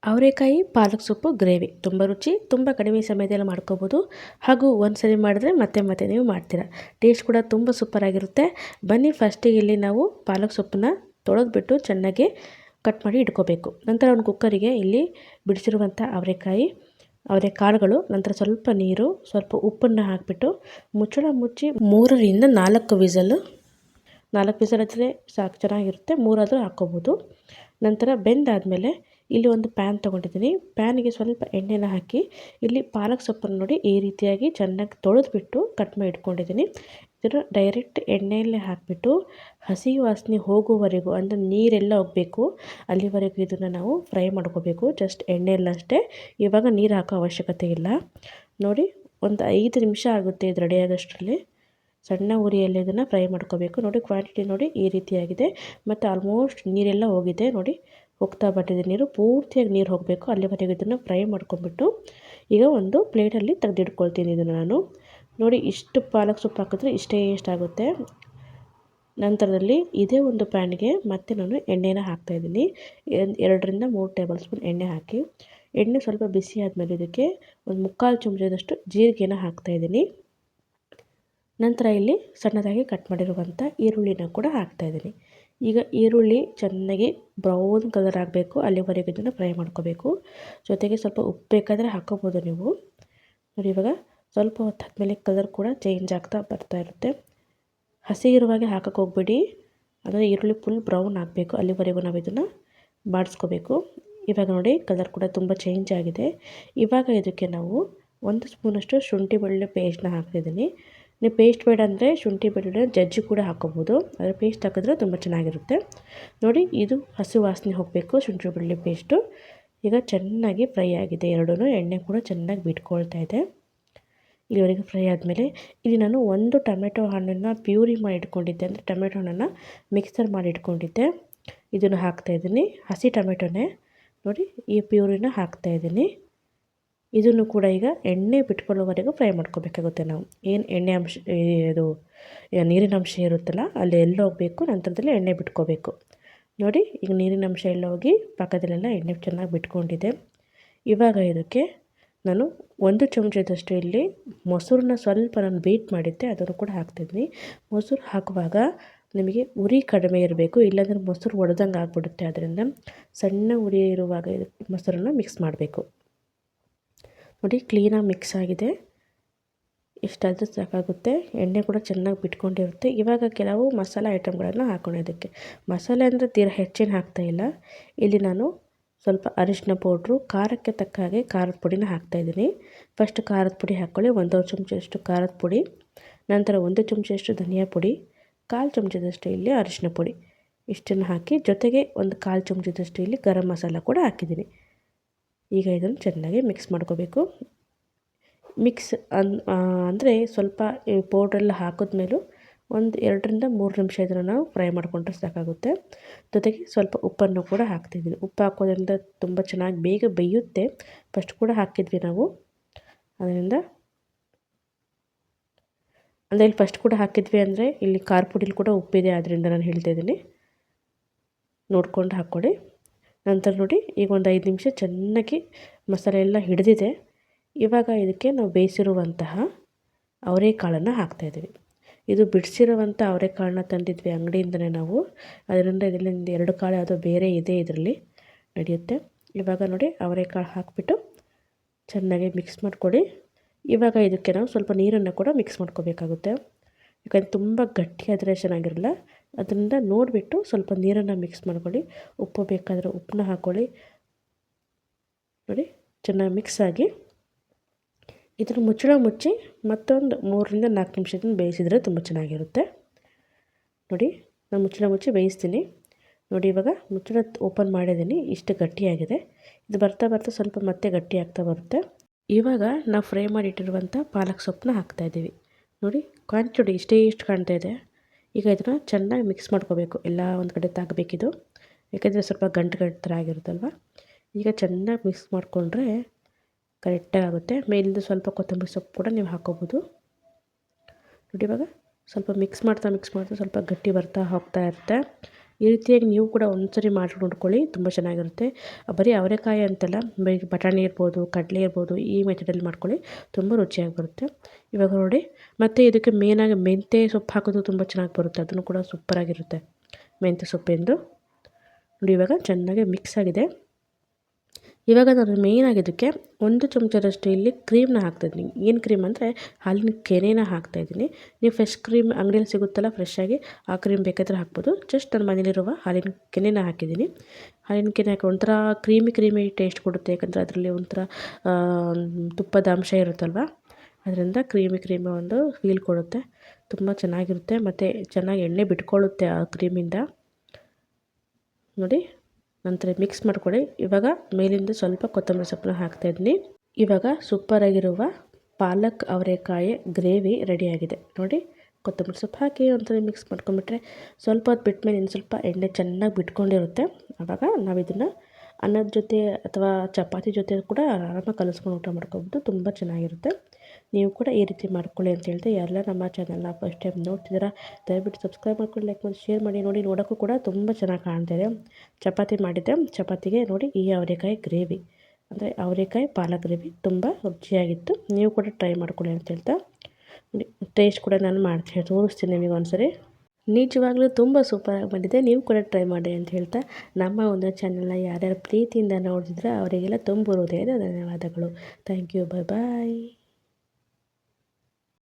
ಅವರೆಕಾಯಿ ಪಾಲಕ್ ಸೊಪ್ಪು ಗ್ರೇವಿ ತುಂಬ ರುಚಿ, ತುಂಬ ಕಡಿಮೆ ಸಮಯದಲ್ಲಿ ಮಾಡ್ಕೋಬೋದು. ಹಾಗೂ ಒಂದು ಸರಿ ಮಾಡಿದ್ರೆ ಮತ್ತೆ ಮತ್ತೆ ನೀವು ಮಾಡ್ತೀರಾ. ಟೇಸ್ಟ್ ಕೂಡ ತುಂಬ ಸೂಪರಾಗಿರುತ್ತೆ. ಬನ್ನಿ, ಫಸ್ಟಿಗೆ ಇಲ್ಲಿ ನಾವು ಪಾಲಕ್ ಸೊಪ್ಪನ್ನ ತೊಳೆದ್ಬಿಟ್ಟು ಚೆನ್ನಾಗಿ ಕಟ್ ಮಾಡಿ ಇಟ್ಕೋಬೇಕು. ನಂತರ ಒಂದು ಕುಕ್ಕರಿಗೆ ಇಲ್ಲಿ ಬಿಡಿಸಿರುವಂಥ ಅವರೆಕಾಳುಗಳು, ನಂತರ ಸ್ವಲ್ಪ ನೀರು, ಸ್ವಲ್ಪ ಉಪ್ಪನ್ನು ಹಾಕಿಬಿಟ್ಟು ಮುಚ್ಚಳ ಮುಚ್ಚಿ 3ರಿಂದ 4 ವಿಸಲು 4 ವಿಸಲ್ ಹಚ್ಚಿದ್ರೆ ಸಾಕು, ಚೆನ್ನಾಗಿರುತ್ತೆ. 3 ಆದರೂ ಹಾಕ್ಕೋಬೋದು. ನಂತರ ಬೆಂದಾದಮೇಲೆ ಇಲ್ಲಿ ಒಂದು ಪ್ಯಾನ್ ತೊಗೊಂಡಿದ್ದೀನಿ. ಪ್ಯಾನಿಗೆ ಸ್ವಲ್ಪ ಎಣ್ಣೆನ ಹಾಕಿ ಇಲ್ಲಿ ಪಾಲಕ್ ಸೊಪ್ಪನ್ನು ನೋಡಿ ಈ ರೀತಿಯಾಗಿ ಚೆನ್ನಾಗಿ ತೊಳೆದ್ಬಿಟ್ಟು ಕಟ್ ಮಾಡಿ ಇಟ್ಕೊಂಡಿದ್ದೀನಿ. ಇದನ್ನು ಡೈರೆಕ್ಟ್ ಎಣ್ಣೆಯಲ್ಲೇ ಹಾಕಿಬಿಟ್ಟು ಹಸಿ ವಾಸನೆ ಹೋಗುವವರೆಗೂ, ಅಂದರೆ ನೀರೆಲ್ಲ ಹೋಗಬೇಕು ಅಲ್ಲಿವರೆಗೂ ಇದನ್ನು ನಾವು ಫ್ರೈ ಮಾಡ್ಕೋಬೇಕು. ಜಸ್ಟ್ ಎಣ್ಣೆಯಲ್ಲಷ್ಟೇ, ಇವಾಗ ನೀರು ಹಾಕೋ ಅವಶ್ಯಕತೆ ಇಲ್ಲ. ನೋಡಿ, ಒಂದು 5 ನಿಮಿಷ ಆಗುತ್ತೆ ಇದು ರೆಡಿ ಆಗೋಷ್ಟರಲ್ಲಿ. ಸಣ್ಣ ಉರಿಯಲ್ಲಿ ಇದನ್ನು ಫ್ರೈ ಮಾಡ್ಕೋಬೇಕು. ನೋಡಿ, ಕ್ವಾಂಟಿಟಿ ನೋಡಿ ಈ ರೀತಿಯಾಗಿದೆ. ಮತ್ತು ಆಲ್ಮೋಸ್ಟ್ ನೀರೆಲ್ಲ ಹೋಗಿದೆ. ನೋಡಿ, ಹೋಗ್ತಾ ಬರ್ತಿದೆ ನೀರು, ಪೂರ್ತಿಯಾಗಿ ನೀರು ಹೋಗಬೇಕು. ಅಲ್ಲಿವರೆಗೂ ಇದನ್ನು ಫ್ರೈ ಮಾಡ್ಕೊಂಬಿಟ್ಟು ಈಗ ಒಂದು ಪ್ಲೇಟಲ್ಲಿ ತೆಗೆದಿಟ್ಕೊಳ್ತೀನಿ ಇದನ್ನು ನಾನು. ನೋಡಿ, ಇಷ್ಟು ಪಾಲಕ್ ಸೊಪ್ಪು ಹಾಕಿದ್ರೆ ಇಷ್ಟೇ ಎಷ್ಟಾಗುತ್ತೆ. ನಂತರದಲ್ಲಿ ಇದೇ ಒಂದು ಪ್ಯಾನ್ಗೆ ಮತ್ತೆ ನಾನು ಎಣ್ಣೆನ ಹಾಕ್ತಾಯಿದ್ದೀನಿ. 2ರಿಂದ 3 ಟೇಬಲ್ ಸ್ಪೂನ್ ಎಣ್ಣೆ ಹಾಕಿ, ಎಣ್ಣೆ ಸ್ವಲ್ಪ ಬಿಸಿ ಆದಮೇಲೆ ಇದಕ್ಕೆ ಒಂದು 3/4 ಚಮಚದಷ್ಟು ಜೀರಿಗೆನ ಹಾಕ್ತಾಯಿದ್ದೀನಿ. ನಂತರ ಇಲ್ಲಿ ಸಣ್ಣದಾಗಿ ಕಟ್ ಮಾಡಿರುವಂಥ ಈರುಳ್ಳಿನ ಕೂಡ ಹಾಕ್ತಾಯಿದ್ದೀನಿ. ಈಗ ಈರುಳ್ಳಿ ಚೆನ್ನಾಗಿ ಬ್ರೌನ್ ಕಲರ್ ಆಗಬೇಕು, ಅಲ್ಲಿವರೆಗೂ ಇದನ್ನು ಫ್ರೈ ಮಾಡ್ಕೋಬೇಕು. ಜೊತೆಗೆ ಸ್ವಲ್ಪ ಉಪ್ಪು ಬೇಕಾದರೆ ಹಾಕ್ಕೋಬೋದು ನೀವು. ನೋಡಿ, ಇವಾಗ ಸ್ವಲ್ಪ ಹೊತ್ತು ಆದಮೇಲೆ ಕಲರ್ ಕೂಡ ಚೇಂಜ್ ಆಗ್ತಾ ಬರ್ತಾ ಇರುತ್ತೆ. ಹಸಿ ಇರುವಾಗೆ ಹಾಕಕ್ಕೆ ಹೋಗ್ಬೇಡಿ, ಅಂದರೆ ಈರುಳ್ಳಿ ಫುಲ್ ಬ್ರೌನ್ ಆಗಬೇಕು, ಅಲ್ಲಿವರೆಗೂ ನಾವು ಇದನ್ನು ಬಾಡಿಸ್ಕೋಬೇಕು. ಇವಾಗ ನೋಡಿ, ಕಲರ್ ಕೂಡ ತುಂಬ ಚೇಂಜ್ ಆಗಿದೆ. ಇವಾಗ ಇದಕ್ಕೆ ನಾವು 1 ಸ್ಪೂನಷ್ಟು ಶುಂಠಿ ಬೆಳ್ಳುಳ್ಳಿ ಪೇಸ್ಟ್ನ ಹಾಕ್ತಿದ್ದೀನಿ. ನೀವು ಪೇಸ್ಟ್ ಬೇಡ ಅಂದರೆ ಶುಂಠಿ ಬೆಳ್ಳುಳ್ಳಿ ಜಜ್ಜಿ ಕೂಡ ಹಾಕ್ಕೋಬೋದು, ಆದರೆ ಪೇಸ್ಟ್ ಹಾಕಿದ್ರೆ ತುಂಬ ಚೆನ್ನಾಗಿರುತ್ತೆ. ನೋಡಿ, ಇದು ಹಸಿ ವಾಸನೆ ಹೋಗಬೇಕು ಶುಂಠಿ ಬೆಳ್ಳುಳ್ಳಿ ಪೇಸ್ಟು. ಈಗ ಚೆನ್ನಾಗಿ ಫ್ರೈ ಆಗಿದೆ ಎರಡೂ, ಎಣ್ಣೆ ಕೂಡ ಚೆನ್ನಾಗಿ ಬಿಟ್ಕೊಳ್ತಾ ಇದೆ. ಇಲ್ಲಿವರೆಗೆ ಫ್ರೈ ಆದಮೇಲೆ ಇಲ್ಲಿ ನಾನು 1 ಟೊಮೆಟೊ ಹಣ್ಣನ್ನು ಪ್ಯೂರಿ ಮಾಡಿ ಇಟ್ಕೊಂಡಿದ್ದೆ, ಅಂದರೆ ಟೊಮೆಟೊ ಹಣ್ಣನ್ನು ಮಿಕ್ಸರ್ ಮಾಡಿ ಇಟ್ಕೊಂಡಿದ್ದೆ. ಇದನ್ನು ಹಾಕ್ತಾಯಿದ್ದೀನಿ, ಹಸಿ ಟೊಮೆಟೊನೇ. ನೋಡಿ, ಈ ಪ್ಯೂರಿನ ಹಾಕ್ತಾಯಿದ್ದೀನಿ. ಇದನ್ನು ಕೂಡ ಈಗ ಎಣ್ಣೆ ಬಿಟ್ಕೊಳ್ಳೋವರೆಗೂ ಫ್ರೈ ಮಾಡ್ಕೋಬೇಕಾಗುತ್ತೆ ನಾವು. ಏನು ಎಣ್ಣೆ ಅಂಶ, ಇದು ನೀರಿನ ಅಂಶ ಇರುತ್ತಲ್ಲ ಅಲ್ಲಿ ಎಲ್ಲ ಹೋಗಬೇಕು. ನಂತರದಲ್ಲಿ ಎಣ್ಣೆ ಬಿಟ್ಕೋಬೇಕು. ನೋಡಿ, ಈಗ ನೀರಿನ ಅಂಶ ಎಲ್ಲ ಹೋಗಿ ಪಕ್ಕದಲ್ಲೆಲ್ಲ ಎಣ್ಣೆ ಚೆನ್ನಾಗಿ ಬಿಟ್ಕೊಂಡಿದೆ. ಇವಾಗ ಇದಕ್ಕೆ ನಾನು 1 ಚಮಚದಷ್ಟು ಇಲ್ಲಿ ಮೊಸರನ್ನ ಸ್ವಲ್ಪ ನಾನು ಬೀಟ್ ಮಾಡಿದ್ದೆ, ಅದನ್ನು ಕೂಡ ಹಾಕ್ತಿದ್ದೀನಿ. ಮೊಸರು ಹಾಕುವಾಗ ನಿಮಗೆ ಉರಿ ಕಡಿಮೆ ಇರಬೇಕು, ಇಲ್ಲಾಂದರೆ ಮೊಸರು ಒಡೆದಂಗೆ ಆಗಿಬಿಡುತ್ತೆ. ಅದರಿಂದ ಸಣ್ಣ ಉರಿ ಇರುವಾಗ ಮೊಸರನ್ನು ಮಿಕ್ಸ್ ಮಾಡಬೇಕು. ನೋಡಿ, ಕ್ಲೀನಾಗಿ ಮಿಕ್ಸ್ ಆಗಿದೆ. ಇಷ್ಟಾದರೂ ಸಾಕಾಗುತ್ತೆ. ಎಣ್ಣೆ ಕೂಡ ಚೆನ್ನಾಗಿ ಬಿಟ್ಕೊಂಡಿರುತ್ತೆ. ಇವಾಗ ಕೆಲವು ಮಸಾಲೆ ಐಟಮ್ಗಳನ್ನು ಹಾಕೊಳ್ಳೋದಕ್ಕೆ, ಮಸಾಲೆ ಅಂದರೆ ತೀರಾ ಹೆಚ್ಚೇನು ಹಾಕ್ತಾಯಿಲ್ಲ. ಇಲ್ಲಿ ನಾನು ಸ್ವಲ್ಪ ಅರಿಶಿನ ಪೌಡ್ರು, ಖಾರಕ್ಕೆ ತಕ್ಕ ಹಾಗೆ ಖಾರದ ಪುಡಿನ ಹಾಕ್ತಾಯಿದ್ದೀನಿ. ಫಸ್ಟ್ ಖಾರದ ಪುಡಿ ಹಾಕ್ಕೊಳ್ಳಿ, 1 ಚಮಚದಷ್ಟು ಖಾರದ ಪುಡಿ. ನಂತರ 1 ಚಮಚದಷ್ಟು ಧನಿಯಾ ಪುಡಿ, 1/4 ಚಮಚದಷ್ಟು ಇಲ್ಲಿ ಅರಿಶಿನ ಪುಡಿ, ಇಷ್ಟನ್ನು ಹಾಕಿ ಜೊತೆಗೆ 1/4 ಚಮಚದಷ್ಟು ಇಲ್ಲಿ ಗರಂ ಮಸಾಲ ಕೂಡ ಹಾಕಿದ್ದೀನಿ. ಈಗ ಇದನ್ನು ಚೆನ್ನಾಗಿ ಮಿಕ್ಸ್ ಮಾಡ್ಕೋಬೇಕು. ಮಿಕ್ಸ್ ಅಂದರೆ ಸ್ವಲ್ಪ ಪೌಡ್ರೆಲ್ಲ ಹಾಕಿದ್ಮೇಲೂ ಒಂದು 2ರಿಂದ 3 ನಿಮಿಷ ಇದನ್ನು ನಾವು ಫ್ರೈ ಮಾಡಿಕೊಂಡ್ರೆ ಸಾಕಾಗುತ್ತೆ. ಜೊತೆಗೆ ಸ್ವಲ್ಪ ಉಪ್ಪನ್ನು ಕೂಡ ಹಾಕ್ತಿದ್ದೀನಿ. ಉಪ್ಪು ಹಾಕೋದ್ರಿಂದ ತುಂಬ ಚೆನ್ನಾಗಿ ಬೇಗ ಬೇಯುತ್ತೆ. ಫಸ್ಟ್ ಕೂಡ ಹಾಕಿದ್ವಿ ನಾವು, ಅದರಿಂದ ಅಂದರೆ ಇಲ್ಲಿ ಫಸ್ಟ್ ಕೂಡ ಹಾಕಿದ್ವಿ ಅಂದರೆ ಇಲ್ಲಿ ಖಾರ ಪುಡಿಲಿ ಕೂಡ ಉಪ್ಪಿದೆ, ಆದ್ದರಿಂದ ನಾನು ಹೇಳ್ತಾಯಿದ್ದೀನಿ, ನೋಡ್ಕೊಂಡು ಹಾಕ್ಕೊಳ್ಳಿ. ನಂತರ ನೋಡಿ, ಈಗ ಒಂದು 5 ನಿಮಿಷ ಚೆನ್ನಾಗಿ ಮಸಾಲೆ ಎಲ್ಲ ಹಿಡಿದಿದೆ. ಇವಾಗ ಇದಕ್ಕೆ ನಾವು ಬೇಯಿಸಿರುವಂತಹ ಅವರೆಕಾಳನ್ನು ಹಾಕ್ತಾಯಿದ್ದೀವಿ. ಇದು ಬಿಡಿಸಿರುವಂಥ ಅವರೆಕಾಳನ್ನ ತಂದಿದ್ವಿ ಅಂಗಡಿಯಿಂದನೇ ನಾವು, ಅದರಿಂದ ಇದರಲ್ಲಿ 2 ಕಾಳು ಯಾವುದೋ ಬೇರೆ ಇದೆ, ಇದರಲ್ಲಿ ನಡೆಯುತ್ತೆ. ಇವಾಗ ನೋಡಿ, ಅವರೆಕಾಳು ಹಾಕಿಬಿಟ್ಟು ಚೆನ್ನಾಗಿ ಮಿಕ್ಸ್ ಮಾಡ್ಕೊಳ್ಳಿ. ಇವಾಗ ಇದಕ್ಕೆ ನಾವು ಸ್ವಲ್ಪ ನೀರನ್ನು ಕೂಡ ಮಿಕ್ಸ್ ಮಾಡ್ಕೋಬೇಕಾಗುತ್ತೆ, ಯಾಕಂದರೆ ತುಂಬ ಗಟ್ಟಿಯಾದರೆ ಚೆನ್ನಾಗಿರಲ್ಲ. ಅದರಿಂದ ನೋಡಿಬಿಟ್ಟು ಸ್ವಲ್ಪ ನೀರನ್ನು ಮಿಕ್ಸ್ ಮಾಡ್ಕೊಳ್ಳಿ. ಉಪ್ಪು ಬೇಕಾದರೆ ಉಪ್ಪನ್ನ ಹಾಕ್ಕೊಳ್ಳಿ. ನೋಡಿ, ಚೆನ್ನಾಗಿ ಮಿಕ್ಸ್ ಆಗಿ ಇದನ್ನು ಮುಚ್ಚಳ ಮುಚ್ಚಿ ಮತ್ತೊಂದು 3ರಿಂದ 4 ನಿಮಿಷದಿಂದ ಬೇಯಿಸಿದರೆ ತುಂಬ ಚೆನ್ನಾಗಿರುತ್ತೆ. ನೋಡಿ, ನಾನು ಮುಚ್ಚಳ ಮುಚ್ಚಿ ಬೇಯಿಸ್ತೀನಿ. ನೋಡಿ, ಇವಾಗ ಮುಚ್ಚಳ ಓಪನ್ ಮಾಡಿದ್ದೀನಿ, ಇಷ್ಟು ಗಟ್ಟಿಯಾಗಿದೆ. ಇದು ಬರ್ತಾ ಬರ್ತಾ ಸ್ವಲ್ಪ ಮತ್ತೆ ಗಟ್ಟಿ ಆಗ್ತಾ ಬರುತ್ತೆ. ಇವಾಗ ನಾವು ಫ್ರೈ ಮಾಡಿಟ್ಟಿರುವಂಥ ಪಾಲಕ್ ಸೊಪ್ಪನ್ನ ಹಾಕ್ತಾಯಿದ್ದೀವಿ. ನೋಡಿ, ಕ್ವಾಂಟಿಟಿ ಇಷ್ಟು ಕಾಣ್ತಾ ಇದೆ. ಈಗ ಇದನ್ನು ಚೆನ್ನಾಗಿ ಮಿಕ್ಸ್ ಮಾಡ್ಕೋಬೇಕು, ಎಲ್ಲ ಒಂದು ಕಡೆ ತಾಗಬೇಕಿದು, ಯಾಕೆಂದರೆ ಸ್ವಲ್ಪ ಗಂಟು ಥರ ಆಗಿರುತ್ತಲ್ವ. ಈಗ ಚೆನ್ನಾಗಿ ಮಿಕ್ಸ್ ಮಾಡಿಕೊಂಡ್ರೆ ಕರೆಕ್ಟಾಗಿ ಆಗುತ್ತೆ. ಮೇಲಿಂದ ಸ್ವಲ್ಪ ಕೊತ್ತಂಬರಿ ಸೊಪ್ಪು ಕೂಡ ನೀವು ಹಾಕ್ಕೋಬೋದು. ನೋಡಿ, ಇವಾಗ ಸ್ವಲ್ಪ ಮಿಕ್ಸ್ ಮಾಡ್ತಾ ಸ್ವಲ್ಪ ಗಟ್ಟಿ ಬರ್ತಾ ಹೋಗ್ತಾ ಇರುತ್ತೆ. ಈ ರೀತಿಯಾಗಿ ನೀವು ಕೂಡ ಒಂದ್ಸರಿ ಮಾಡಿ ನೋಡ್ಕೊಳ್ಳಿ, ತುಂಬ ಚೆನ್ನಾಗಿರುತ್ತೆ. ಬರೀ ಅವರೆಕಾಯಿ ಅಂತಲ್ಲ, ಬಟಾಣಿ ಇರ್ಬೋದು, ಕಡಲೆ ಇರ್ಬೋದು, ಈ ಮೆಥಡಲ್ಲಿ ಮಾಡ್ಕೊಳ್ಳಿ, ತುಂಬ ರುಚಿಯಾಗಿ ಬರುತ್ತೆ. ಇವಾಗ ನೋಡಿ, ಮತ್ತು ಇದಕ್ಕೆ ಮೇನಾಗಿ ಮೆಂತ್ಯ ಸೊಪ್ಪು ಹಾಕೋದು ತುಂಬ ಚೆನ್ನಾಗಿ ಬರುತ್ತೆ, ಅದನ್ನು ಕೂಡ ಸೂಪರಾಗಿರುತ್ತೆ ಮೆಂತ್ಯ ಸೊಪ್ಪಿಂದು. ನೋಡಿ ಇವಾಗ ಚೆನ್ನಾಗಿ ಮಿಕ್ಸ್ ಆಗಿದೆ. ಇವಾಗ ನಾನು ಮೇಯ್ನಾಗಿ ಇದಕ್ಕೆ 1 ಚಮಚದಷ್ಟು ಇಲ್ಲಿ ಕ್ರೀಮ್ನ ಹಾಕ್ತಾಯಿದ್ದೀನಿ. ಏನು ಕ್ರೀಮ್ ಅಂದರೆ ಹಾಲಿನ ಕೆನೆನ ಹಾಕ್ತಾಯಿದ್ದೀನಿ. ನೀವು ಫ್ರೆಶ್ ಕ್ರೀಮ್ ಅಂಗಡಿಯಲ್ಲಿ ಸಿಗುತ್ತಲ್ಲ ಫ್ರೆಶ್ಶಾಗಿ, ಆ ಕ್ರೀಮ್ ಬೇಕಾದರೆ ಹಾಕ್ಬೋದು. ಜಸ್ಟ್ ನನ್ನ ಮನೇಲಿರುವ ಹಾಲಿನ ಕೆನೆನ ಹಾಕಿದ್ದೀನಿ. ಹಾಲಿನ ಕೆನೆ ಹಾಕಿ ಒಂಥರ ಕ್ರೀಮಿ ಟೇಸ್ಟ್ ಕೊಡುತ್ತೆ, ಯಾಕಂದರೆ ಅದರಲ್ಲಿ ಒಂಥರ ತುಪ್ಪದ ಅಂಶ ಇರುತ್ತಲ್ವ, ಅದರಿಂದ ಕ್ರೀಮಿ ಒಂದು ಫೀಲ್ ಕೊಡುತ್ತೆ, ತುಂಬ ಚೆನ್ನಾಗಿರುತ್ತೆ. ಮತ್ತು ಚೆನ್ನಾಗಿ ಎಣ್ಣೆ ಬಿಟ್ಕೊಳ್ಳುತ್ತೆ ಆ ಕ್ರೀಮಿಂದ. ನೋಡಿ, ನಂತರ ಮಿಕ್ಸ್ ಮಾಡ್ಕೊಳ್ಳಿ. ಇವಾಗ ಮೇಲಿಂದ ಸ್ವಲ್ಪ ಕೊತ್ತಂಬರಿ ಸೊಪ್ಪನ್ನ ಹಾಕ್ತಾಯಿದ್ದೀನಿ. ಇವಾಗ ಸೂಪರಾಗಿರುವ ಪಾಲಕ್ ಅವರೆಕಾಯಿ ಗ್ರೇವಿ ರೆಡಿಯಾಗಿದೆ. ನೋಡಿ, ಕೊತ್ತಂಬರಿ ಸೊಪ್ಪು ಹಾಕಿ ಒಂದ್ಸರಿ ಮಿಕ್ಸ್ ಮಾಡ್ಕೊಂಬಿಟ್ರೆ ಸ್ವಲ್ಪ ಹೊತ್ತು ಬಿಟ್ಮೇಲೆ ಇನ್ನು ಸ್ವಲ್ಪ ಎಣ್ಣೆ ಚೆನ್ನಾಗಿ ಬಿಟ್ಕೊಂಡಿರುತ್ತೆ. ಆವಾಗ ನಾವು ಇದನ್ನು ಅನ್ನದ ಜೊತೆ ಅಥವಾ ಚಪಾತಿ ಜೊತೆ ಕೂಡ ಆರಾಮಾಗಿ ಕಲಿಸ್ಕೊಂಡು ಊಟ ಮಾಡ್ಕೊಬೋದು, ತುಂಬ ಚೆನ್ನಾಗಿರುತ್ತೆ. ನೀವು ಕೂಡ ಈ ರೀತಿ ಮಾಡ್ಕೊಳ್ಳಿ ಅಂತ ಹೇಳ್ತೆ. ಯಾರೆಲ್ಲ ನಮ್ಮ ಚಾನಲ್ನ ಫಸ್ಟ್ ಟೈಮ್ ನೋಡ್ತಿದ್ದೀರಾ, ದಯವಿಟ್ಟು ಸಬ್ಸ್ಕ್ರೈಬ್ ಮಾಡ್ಕೊಂಡು ಲೈಕ್ ಮಾಡಿ ಶೇರ್ ಮಾಡಿ. ನೋಡಿ, ನೋಡೋಕ್ಕೂ ಕೂಡ ತುಂಬ ಚೆನ್ನಾಗಿ ಕಾಣ್ತಿದೆ. ಚಪಾತಿ ಮಾಡಿದ್ದೆ, ಚಪಾತಿಗೆ ನೋಡಿ ಈ ಅವರೆಕಾಯಿ ಗ್ರೇವಿ ಅಂದರೆ ಅವರೆಕಾಯಿ ಪಾಲಕ್ ಗ್ರೇವಿ ತುಂಬ ರುಚಿಯಾಗಿತ್ತು. ನೀವು ಕೂಡ ಟ್ರೈ ಮಾಡ್ಕೊಳ್ಳಿ ಅಂತ ಹೇಳ್ತಾ, ನೋಡಿ ಟೇಸ್ಟ್ ಕೂಡ ನಾನು ಮಾಡ್ತೀನಿ, ತೋರಿಸ್ತೀನಿ ನಿಮಗೆ ಒಂದ್ಸರಿ. ನಿಜವಾಗ್ಲೂ ತುಂಬ ಸೂಪರಾಗಿ ಬಂದಿದೆ, ನೀವು ಕೂಡ ಟ್ರೈ ಮಾಡಿ ಅಂತ ಹೇಳ್ತಾ, ನಮ್ಮ ಒಂದು ಚಾನಲ್ನ ಯಾರ್ಯಾರು ಪ್ರೀತಿಯಿಂದ ನೋಡ್ತಿದ್ರೆ ಅವರಿಗೆಲ್ಲ ತುಂಬ ಹೃದಯದ ಧನ್ಯವಾದಗಳು. Thank you, bye.